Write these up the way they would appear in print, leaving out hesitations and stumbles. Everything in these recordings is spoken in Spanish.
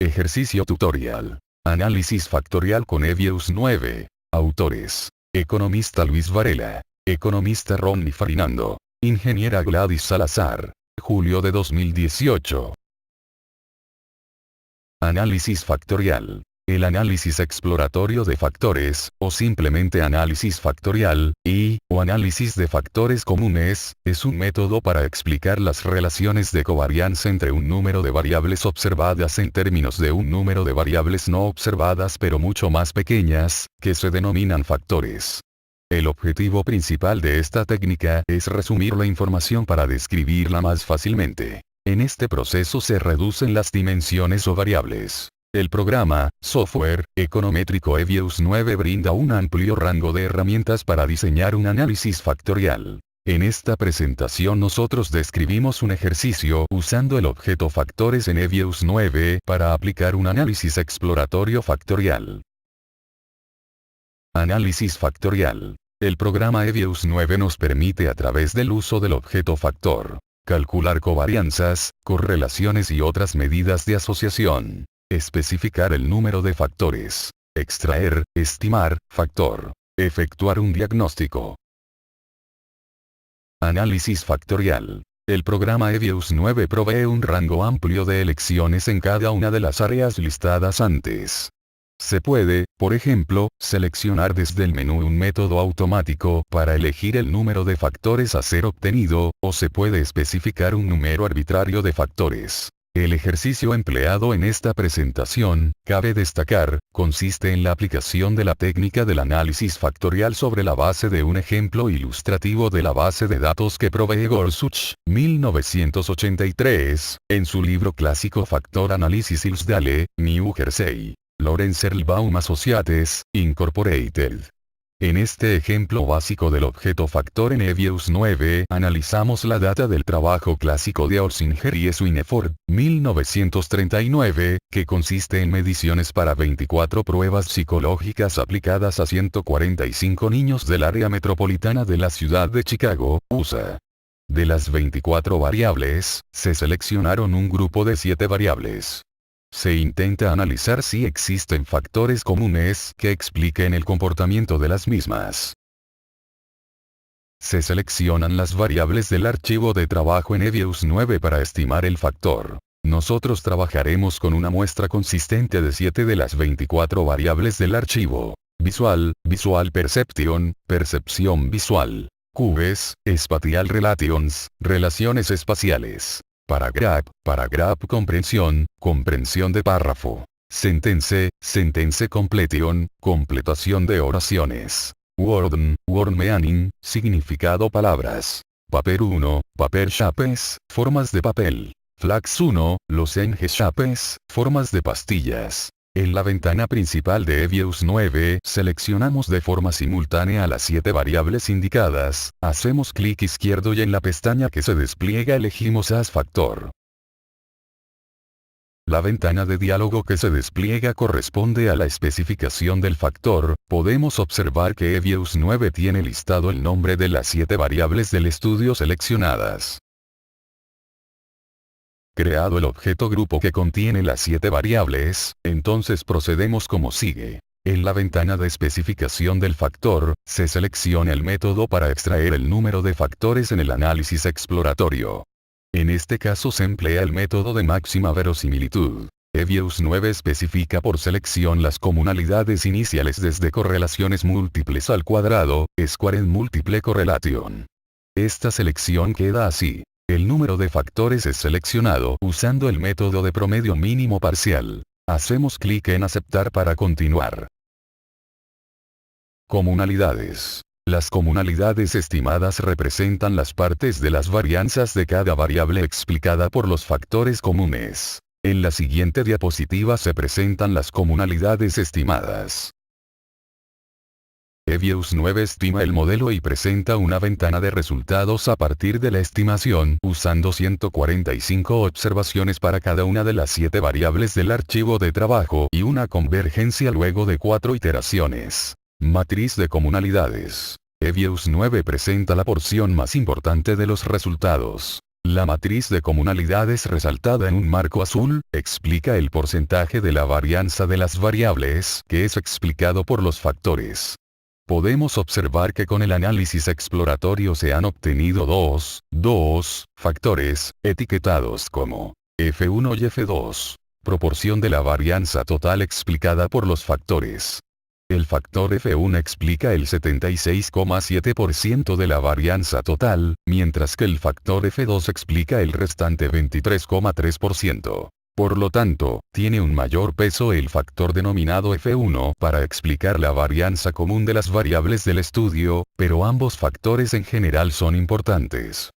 Ejercicio tutorial. Análisis factorial con EViews 9. Autores: economista Luis Varela, economista Ronnie Farinando, ingeniera Gladys Salazar. Julio de 2018. Análisis factorial. El análisis exploratorio de factores, o simplemente análisis factorial, o análisis de factores comunes, es un método para explicar las relaciones de covarianza entre un número de variables observadas en términos de un número de variables no observadas pero mucho más pequeñas, que se denominan factores. El objetivo principal de esta técnica es resumir la información para describirla más fácilmente. En este proceso se reducen las dimensiones o variables. El programa, software, econométrico EViews 9 brinda un amplio rango de herramientas para diseñar un análisis factorial. En esta presentación nosotros describimos un ejercicio usando el objeto factores en EViews 9 para aplicar un análisis exploratorio factorial. Análisis factorial. El programa EViews 9 nos permite a través del uso del objeto factor, calcular covarianzas, correlaciones y otras medidas de asociación. Especificar el número de factores. Extraer, estimar, factor. Efectuar un diagnóstico. Análisis factorial. El programa EViews 9 provee un rango amplio de elecciones en cada una de las áreas listadas antes. Se puede, por ejemplo, seleccionar desde el menú un método automático para elegir el número de factores a ser obtenido, o se puede especificar un número arbitrario de factores. El ejercicio empleado en esta presentación, cabe destacar, consiste en la aplicación de la técnica del análisis factorial sobre la base de un ejemplo ilustrativo de la base de datos que provee Gorsuch, 1983, en su libro clásico Factor Analysis Hillsdale, New Jersey. Lawrence Erlbaum Associates, Incorporated. En este ejemplo básico del objeto factor en EViews 9, analizamos la data del trabajo clásico de Orsinger y Swineford, 1939, que consiste en mediciones para 24 pruebas psicológicas aplicadas a 145 niños del área metropolitana de la ciudad de Chicago, USA. De las 24 variables, se seleccionaron un grupo de 7 variables. Se intenta analizar si existen factores comunes que expliquen el comportamiento de las mismas. Se seleccionan las variables del archivo de trabajo en EViews 9 para estimar el factor. Nosotros trabajaremos con una muestra consistente de 7 de las 24 variables del archivo. Visual, Visual Perception, Percepción visual. Cubes, Spatial Relations, Relaciones espaciales. Paragraph, Paragraph Comprensión, Comprensión de párrafo. Sentence, Sentence Completion, Completación de oraciones. Word, Word Meaning, Significado palabras. Paper 1, Paper Shapes, Formas de papel. Flags 1, Lozenge Shapes, Formas de pastillas. En la ventana principal de EViews 9, seleccionamos de forma simultánea las 7 variables indicadas, hacemos clic izquierdo y en la pestaña que se despliega elegimos As Factor. La ventana de diálogo que se despliega corresponde a la especificación del factor. Podemos observar que EViews 9 tiene listado el nombre de las 7 variables del estudio seleccionadas. Creado el objeto grupo que contiene las 7 variables, entonces procedemos como sigue. En la ventana de especificación del factor, se selecciona el método para extraer el número de factores en el análisis exploratorio. En este caso se emplea el método de máxima verosimilitud. EViews 9 especifica por selección las comunalidades iniciales desde correlaciones múltiples al cuadrado, squared multiple correlation. Esta selección queda así. El número de factores es seleccionado usando el método de promedio mínimo parcial. Hacemos clic en aceptar para continuar. Comunalidades. Las comunalidades estimadas representan las partes de las varianzas de cada variable explicada por los factores comunes. En la siguiente diapositiva se presentan las comunalidades estimadas. EViews 9 estima el modelo y presenta una ventana de resultados a partir de la estimación usando 145 observaciones para cada una de las 7 variables del archivo de trabajo y una convergencia luego de 4 iteraciones. Matriz de comunalidades. EViews 9 presenta la porción más importante de los resultados. La matriz de comunalidades resaltada en un marco azul, explica el porcentaje de la varianza de las variables que es explicado por los factores. Podemos observar que con el análisis exploratorio se han obtenido dos factores, etiquetados como F1 y F2. Proporción de la varianza total explicada por los factores. El factor F1 explica el 76,7% de la varianza total, mientras que el factor F2 explica el restante 23,3%. Por lo tanto, tiene un mayor peso el factor denominado F1 para explicar la varianza común de las variables del estudio, pero ambos factores en general son importantes.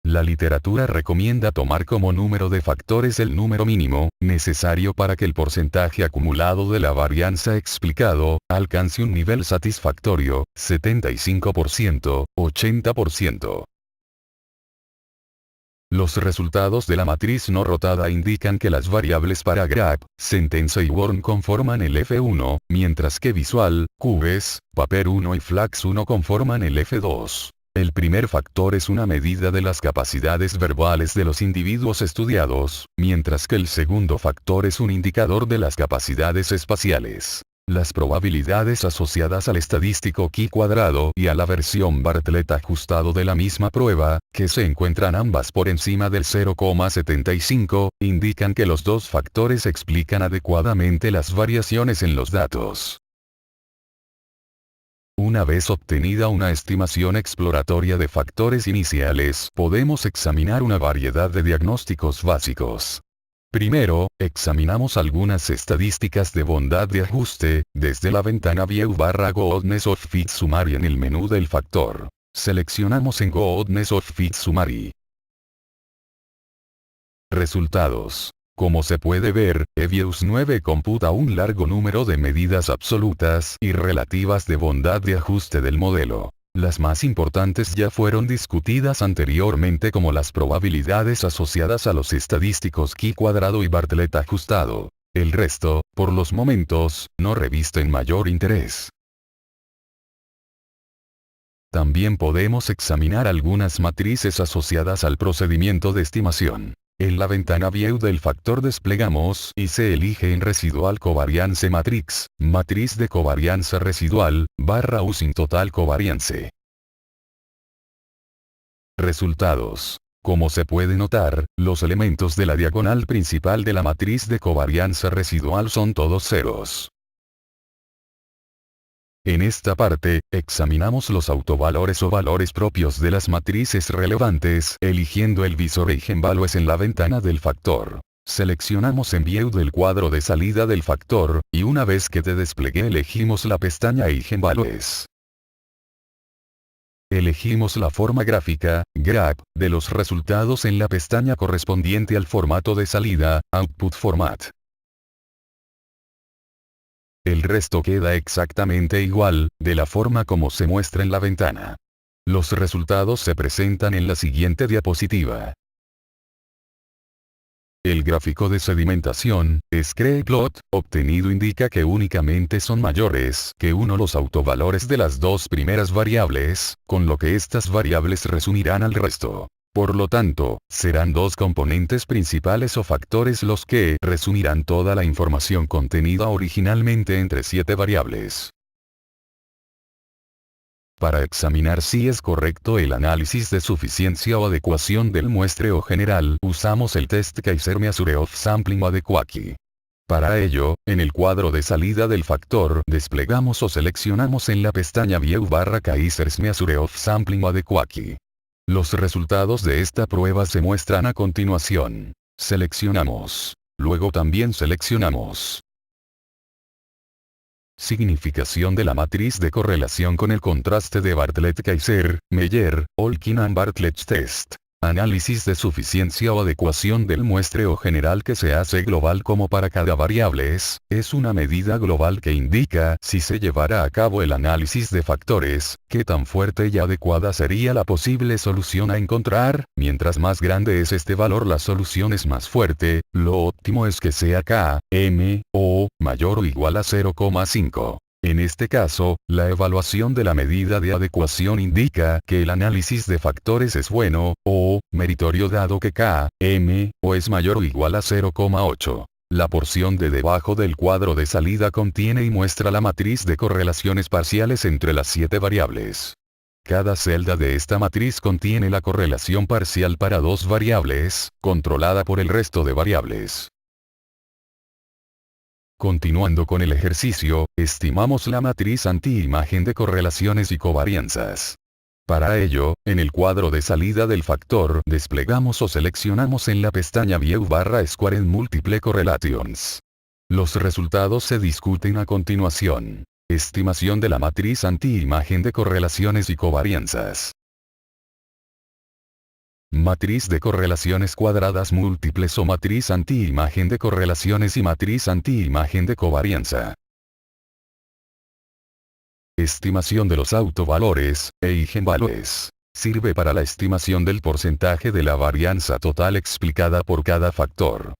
La literatura recomienda tomar como número de factores el número mínimo, necesario para que el porcentaje acumulado de la varianza explicado, alcance un nivel satisfactorio, 75%, 80%. Los resultados de la matriz no rotada indican que las variables para Grab, Sentence y Worm conforman el F1, mientras que Visual, Cubes, Paper 1 y Flax 1 conforman el F2. El primer factor es una medida de las capacidades verbales de los individuos estudiados, mientras que el segundo factor es un indicador de las capacidades espaciales. Las probabilidades asociadas al estadístico chi cuadrado y a la versión Bartlett ajustado de la misma prueba, que se encuentran ambas por encima del 0,75, indican que los dos factores explican adecuadamente las variaciones en los datos. Una vez obtenida una estimación exploratoria de factores iniciales, podemos examinar una variedad de diagnósticos básicos. Primero, examinamos algunas estadísticas de bondad de ajuste, desde la ventana View/Goodness of Fit Summary en el menú del factor. Seleccionamos en Goodness of Fit Summary. Resultados. Como se puede ver, EVIUS 9 computa un largo número de medidas absolutas y relativas de bondad de ajuste del modelo. Las más importantes ya fueron discutidas anteriormente como las probabilidades asociadas a los estadísticos chi cuadrado y Bartlett ajustado. El resto, por los momentos, no revisten mayor interés. También podemos examinar algunas matrices asociadas al procedimiento de estimación. En la ventana View del factor desplegamos y se elige en Residual Covariance Matrix, matriz de covarianza residual, /Using Total Covariance. Resultados. Como se puede notar, los elementos de la diagonal principal de la matriz de covarianza residual son todos ceros. En esta parte, examinamos los autovalores o valores propios de las matrices relevantes, eligiendo el visor Eigenvalues en la ventana del factor. Seleccionamos en View del cuadro de salida del factor, y una vez que te desplegué elegimos la pestaña Eigenvalues. Elegimos la forma gráfica, Graph, de los resultados en la pestaña correspondiente al formato de salida, Output Format. El resto queda exactamente igual, de la forma como se muestra en la ventana. Los resultados se presentan en la siguiente diapositiva. El gráfico de sedimentación, Scree-Plot, obtenido indica que únicamente son mayores que 1 los autovalores de las dos primeras variables, con lo que estas variables resumirán al resto. Por lo tanto, serán dos componentes principales o factores los que resumirán toda la información contenida originalmente entre 7 variables. Para examinar si es correcto el análisis de suficiencia o adecuación del muestreo general, usamos el test Kaiser-Measure of Sampling Adequacy. Para ello, en el cuadro de salida del factor desplegamos o seleccionamos en la pestaña View/Kaiser's Measure of Sampling Adequacy. Los resultados de esta prueba se muestran a continuación. Seleccionamos. Luego también seleccionamos. Significación de la matriz de correlación con el contraste de Bartlett-Kaiser, Meyer, Olkin and Bartlett's test. Análisis de suficiencia o adecuación del muestreo general que se hace global como para cada variable es una medida global que indica si se llevara a cabo el análisis de factores, qué tan fuerte y adecuada sería la posible solución a encontrar. Mientras más grande es este valor la solución es más fuerte, lo óptimo es que sea K, M, o, mayor o igual a 0,5. En este caso, la evaluación de la medida de adecuación indica que el análisis de factores es bueno, o meritorio dado que K, M, o es mayor o igual a 0,8. La porción de debajo del cuadro de salida contiene y muestra la matriz de correlaciones parciales entre las 7 variables. Cada celda de esta matriz contiene la correlación parcial para 2 variables, controlada por el resto de variables. Continuando con el ejercicio, estimamos la matriz anti-imagen de correlaciones y covarianzas. Para ello, en el cuadro de salida del factor desplegamos o seleccionamos en la pestaña View /Square Multiple Correlations. Los resultados se discuten a continuación. Estimación de la matriz anti-imagen de correlaciones y covarianzas. Matriz de correlaciones cuadradas múltiples o matriz anti-imagen de correlaciones y matriz anti-imagen de covarianza. Estimación de los autovalores, e eigenvalores. Sirve para la estimación del porcentaje de la varianza total explicada por cada factor.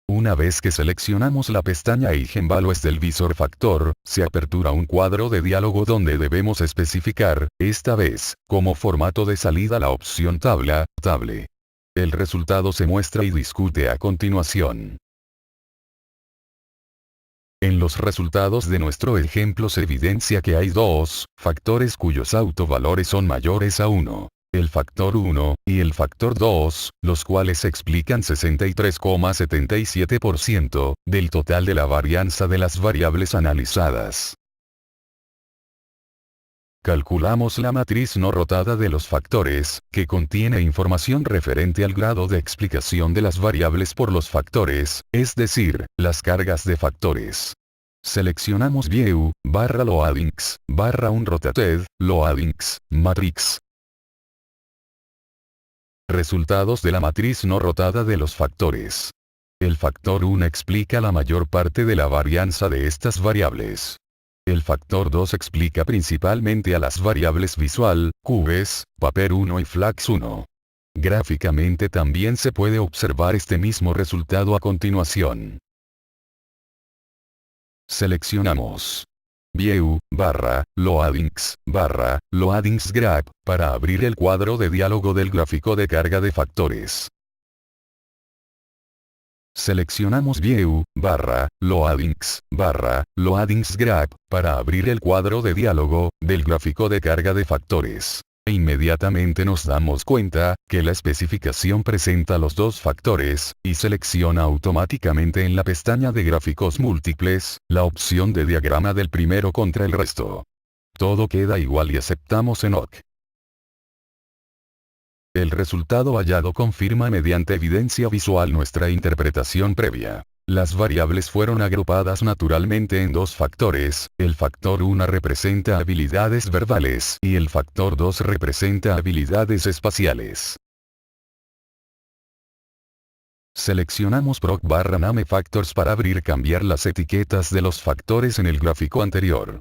Una vez que seleccionamos la pestaña Eigenvalues del visor factor, se apertura un cuadro de diálogo donde debemos especificar, esta vez, como formato de salida la opción tabla, table. El resultado se muestra y discute a continuación. En los resultados de nuestro ejemplo se evidencia que hay dos factores cuyos autovalores son mayores a 1. El factor 1, y el factor 2, los cuales explican 63,77% del total de la varianza de las variables analizadas. Calculamos la matriz no rotada de los factores, que contiene información referente al grado de explicación de las variables por los factores, es decir, las cargas de factores. Seleccionamos View, /Loadings, /Unrotated, Loadings, Matrix. Resultados de la matriz no rotada de los factores. El factor 1 explica la mayor parte de la varianza de estas variables. El factor 2 explica principalmente a las variables visual, Cubes, Paper 1 y Flags 1. Gráficamente también se puede observar este mismo resultado a continuación. Seleccionamos View, Loadings, Loadings Graph, para abrir el cuadro de diálogo del gráfico de carga de factores. Seleccionamos View, Loadings, Loadings Graph, para abrir el cuadro de diálogo del gráfico de carga de factores. E inmediatamente nos damos cuenta que la especificación presenta los dos factores, y selecciona automáticamente en la pestaña de gráficos múltiples, la opción de diagrama del primero contra el resto. Todo queda igual y aceptamos en OK. El resultado hallado confirma mediante evidencia visual nuestra interpretación previa. Las variables fueron agrupadas naturalmente en dos factores, el factor 1 representa habilidades verbales y el factor 2 representa habilidades espaciales. Seleccionamos Proc/Name Factors para abrir cambiar las etiquetas de los factores en el gráfico anterior.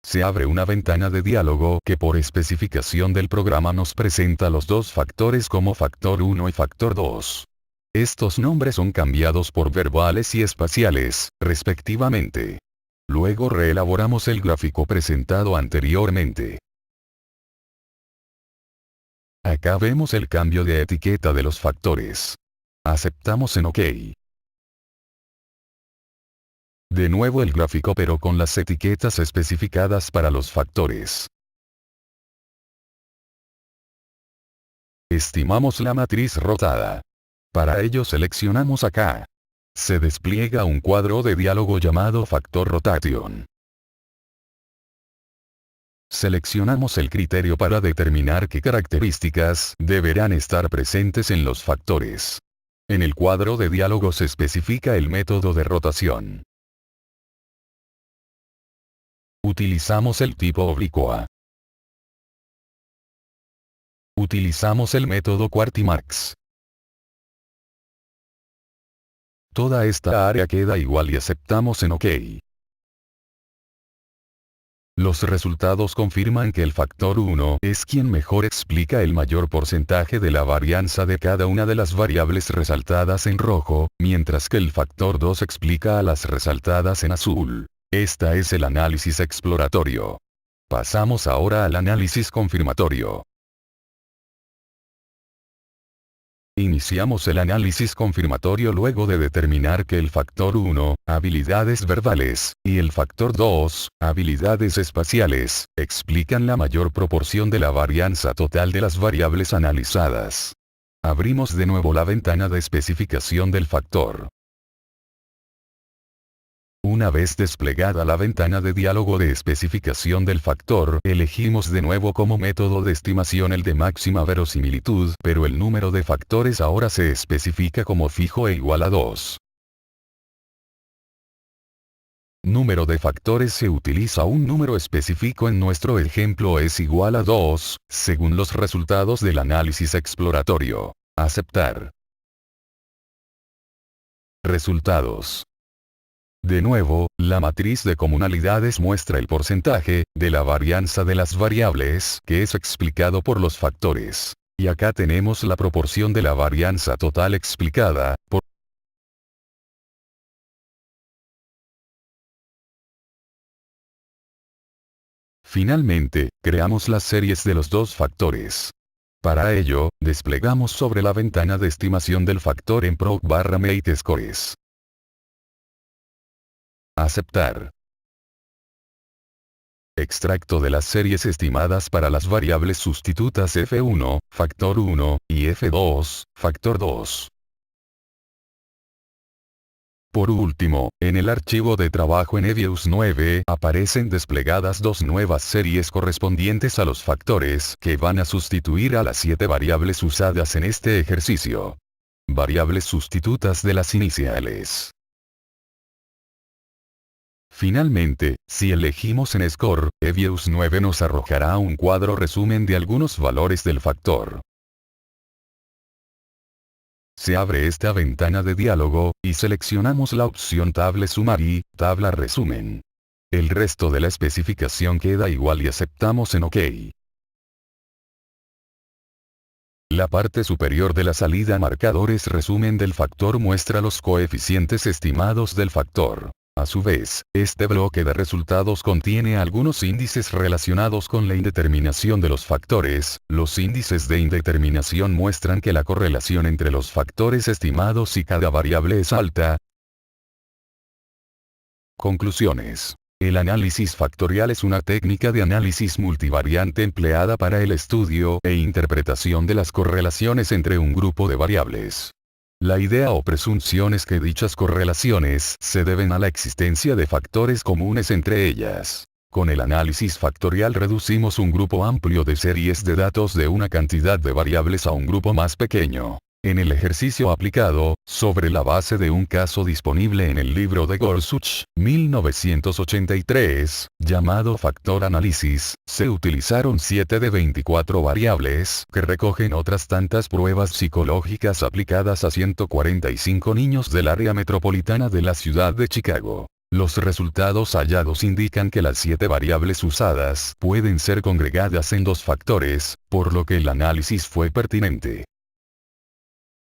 Se abre una ventana de diálogo que por especificación del programa nos presenta los dos factores como factor 1 y factor 2. Estos nombres son cambiados por verbales y espaciales, respectivamente. Luego reelaboramos el gráfico presentado anteriormente. Acá vemos el cambio de etiqueta de los factores. Aceptamos en OK. De nuevo el gráfico pero con las etiquetas especificadas para los factores. Estimamos la matriz rotada. Para ello seleccionamos acá. Se despliega un cuadro de diálogo llamado Factor Rotation. Seleccionamos el criterio para determinar qué características deberán estar presentes en los factores. En el cuadro de diálogo se especifica el método de rotación. Utilizamos el tipo oblicua. Utilizamos el método QWERTY-MAX. Toda esta área queda igual y aceptamos en OK. Los resultados confirman que el factor 1 es quien mejor explica el mayor porcentaje de la varianza de cada una de las variables resaltadas en rojo, mientras que el factor 2 explica a las resaltadas en azul. Esta es el análisis exploratorio. Pasamos ahora al análisis confirmatorio. Iniciamos el análisis confirmatorio luego de determinar que el factor 1, habilidades verbales, y el factor 2, habilidades espaciales, explican la mayor proporción de la varianza total de las variables analizadas. Abrimos de nuevo la ventana de especificación del factor. Una vez desplegada la ventana de diálogo de especificación del factor, elegimos de nuevo como método de estimación el de máxima verosimilitud, pero el número de factores ahora se especifica como fijo e igual a 2. Número de factores se utiliza un número específico en nuestro ejemplo es igual a 2, según los resultados del análisis exploratorio. Aceptar. Resultados. De nuevo, la matriz de comunalidades muestra el porcentaje de la varianza de las variables que es explicado por los factores. Y acá tenemos la proporción de la varianza total explicada por Finalmente, creamos las series de los dos factores. Para ello, desplegamos sobre la ventana de estimación del factor en proc/MateScores. Aceptar. Extracto de las series estimadas para las variables sustitutas f1, factor 1, y f2, factor 2. Por último, en el archivo de trabajo en EVIUS 9 aparecen desplegadas dos nuevas series correspondientes a los factores que van a sustituir a las 7 variables usadas en este ejercicio. Variables sustitutas de las iniciales. Finalmente, si elegimos en Score, EVIUS 9 nos arrojará un cuadro resumen de algunos valores del factor. Se abre esta ventana de diálogo, y seleccionamos la opción Table Summary, Tabla Resumen. El resto de la especificación queda igual y aceptamos en OK. La parte superior de la salida Marcadores Resumen del factor muestra los coeficientes estimados del factor. A su vez, este bloque de resultados contiene algunos índices relacionados con la indeterminación de los factores. Los índices de indeterminación muestran que la correlación entre los factores estimados y cada variable es alta. Conclusiones. El análisis factorial es una técnica de análisis multivariante empleada para el estudio e interpretación de las correlaciones entre un grupo de variables. La idea o presunción es que dichas correlaciones se deben a la existencia de factores comunes entre ellas. Con el análisis factorial reducimos un grupo amplio de series de datos de una cantidad de variables a un grupo más pequeño. En el ejercicio aplicado, sobre la base de un caso disponible en el libro de Gorsuch, 1983, llamado Factor Análisis, se utilizaron 7 de 24 variables que recogen otras tantas pruebas psicológicas aplicadas a 145 niños del área metropolitana de la ciudad de Chicago. Los resultados hallados indican que las 7 variables usadas pueden ser congregadas en 2 factores, por lo que el análisis fue pertinente.